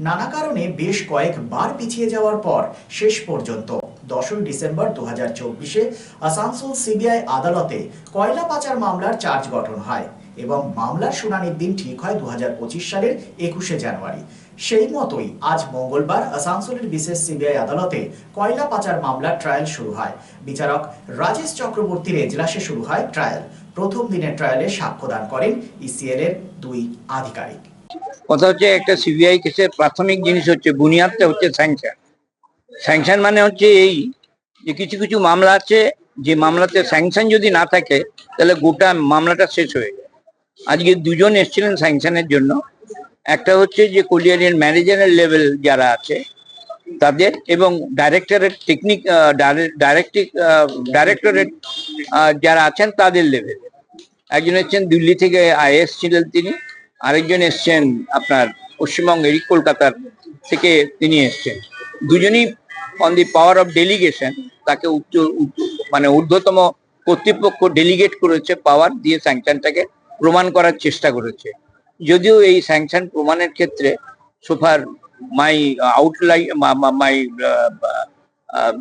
নানা কারণে বেশ কয়েকবার পিছিয়ে যাওয়ার পর শেষ পর্যন্ত 10ই ডিসেম্বর 2024-এ আসানসোল সিবিআই আদালতে কয়লা পাচার মামলার চার্জ গঠন হয় এবং মামলার শুনানির দিন ঠিক হয় 2025 সালের 21শে জানুয়ারি। সেই মতোই আজ মঙ্গলবার আসানসোলের বিশেষ সিবিআই আদালতে কয়লা পাচার মামলার ট্রায়াল শুরু হয়। বিচারক রাজেশ চক্রবর্তীর এজলাসে শুরু হয় ট্রায়াল। প্রথম দিনের ট্রায়ালে সাক্ষ্যদান করেন ইসিএল এর 2 আধিকারিক। কথা হচ্ছে একটা সিবিআই কেসের প্রাথমিক জিনিস হচ্ছে বুনিয়াদটা হচ্ছে স্যাংশন। স্যাংশন মানে হচ্ছে এই যে কিছু কিছু মামলা আছে যে মামলাতে স্যাংশন যদি না থাকে তাহলে গোটা মামলাটা শেষ হয়ে যায়। আজকে দুজন এসেছিলেন স্যাংশনের জন্য, একটা হচ্ছে যে কলিয়ারির ম্যানেজারের লেভেল যারা আছে তাদের এবং ডাইরেক্টরেট টেকনিক ডাইরেক্টরেট যারা আছেন তাদের লেভেল। একজন এসছেন দিল্লি থেকে আইএস ছিলেন তিনি, আরেকজন এসছেন আপনার পশ্চিমবঙ্গের কলকাতার থেকে তিনি এসছেন। দুজনই on the power of delegation তাকে মানে ঊর্ধ্বতম কর্তৃপক্ষ ডেলিগেট করেছে, পাওয়ার দিয়ে স্যাংশনটাকে প্রমাণ করার চেষ্টা করেছে। যদিও এই স্যাংশন প্রমাণের ক্ষেত্রে সোফার মাই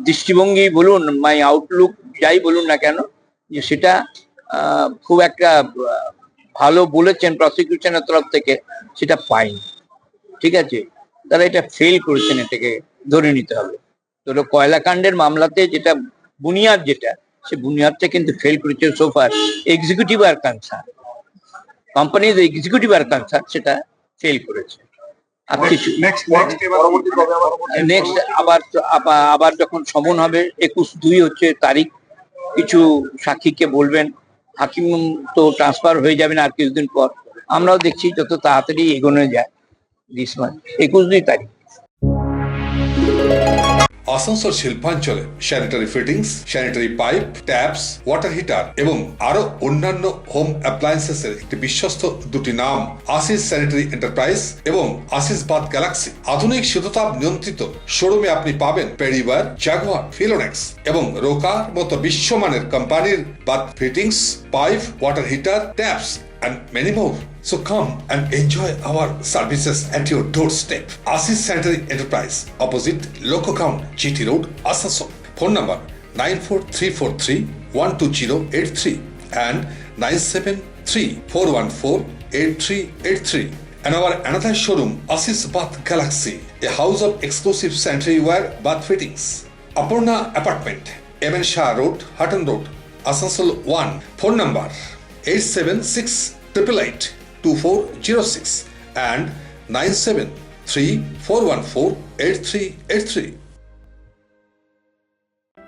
দৃষ্টিভঙ্গি বলুন, মাই আউটলুক যাই বলুন না কেন, যে সেটা খুব একটা ভালো বলেছেন প্রসিকিউশনের তরফ থেকে সেটা পাইনি। ঠিক আছে, তারা এটা ফেল করেছেন, এটাকে ধরে নিতে হবে। তো কয়লাকাণ্ডের মামলাতে যেটা বুনিয়াদ, যেটা সে বুনিয়াদটা কিন্তু ফেল করেছে। সোফার এক্সিকিউটিভ আর কনসার্ন, কোম্পানির এক্সিকিউটিভ আর কনসার্ন, সেটা ফেল করেছে। আর কিছু নেক্সট আবার যখন সমন হবে 21/2 হচ্ছে তারিখ, কিছু সাক্ষীকে বলবেন, হাকিম তো ট্রান্সফার হয়ে যাবেন আর কিছুদিন পর। আমরাও দেখছি যত তাড়াতাড়ি এগোনো যায়, 21 তারিখ। আসানসোল শিল্পাঞ্চলে sanitary fittings, sanitary pipe, taps, water heater এবং আরো অন্যান্য হোম অ্যাপ্লায়েন্সেস এর একটি বিশ্বস্ত দুটি নাম আশিস স্যানিটারি এন্টারপ্রাইজ এবং আশিস বাথ গ্যালাক্সি। আধুনিক শীততাপ নিয়ন্ত্রিত শোরুমে আপনি পাবেন পেরিবার, জাগুয়ার, ফিলোনেক্স এবং রোকার মতো বিশ্বমানের কোম্পানির bath fittings, pipe, water heater, taps and many more. So come and enjoy our services at your doorstep. Asis Sanitary Enterprise, opposite Loco Count, GT Road, Asansol. Phone number 94343-12083 and 973-414-8383. And our another showroom, Asis Bath Galaxy, a house of exclusive sanitary ware bath fittings. Apurna Apartment, MN Shah Road, Hutton Road, Asansol 1. Phone number 8768882406 and 9734148383.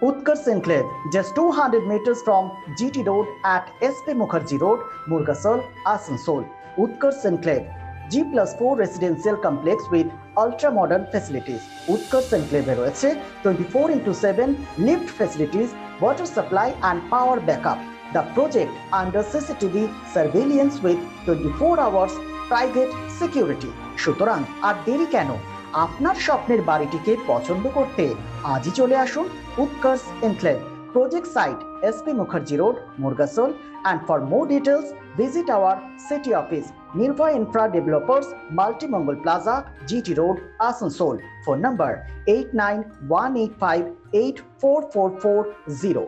Utkarsh Enclave, just 200 meters from GT Road at SP Mukherjee Road, Murgasol, Asansol. Utkarsh Enclave, G+4 residential complex with ultra-modern facilities. Utkarsh Enclave রয়েছে 24/7 lift facilities, water supply and power backup. The project under CCTV surveillance with 24 hours private security. সুতরাং আর দেরি কেন? আপনার স্বপ্নের বাড়িটিকে পছন্দ করতে আজই চলে আসুন Utkarsh enclave, project site SP Mukherjee Road, Murgasol. And for more details, visit our city office, Nirvay Infra Developers, Multi-Mongol Plaza, GT Road, Asansol. Phone number 8918584440.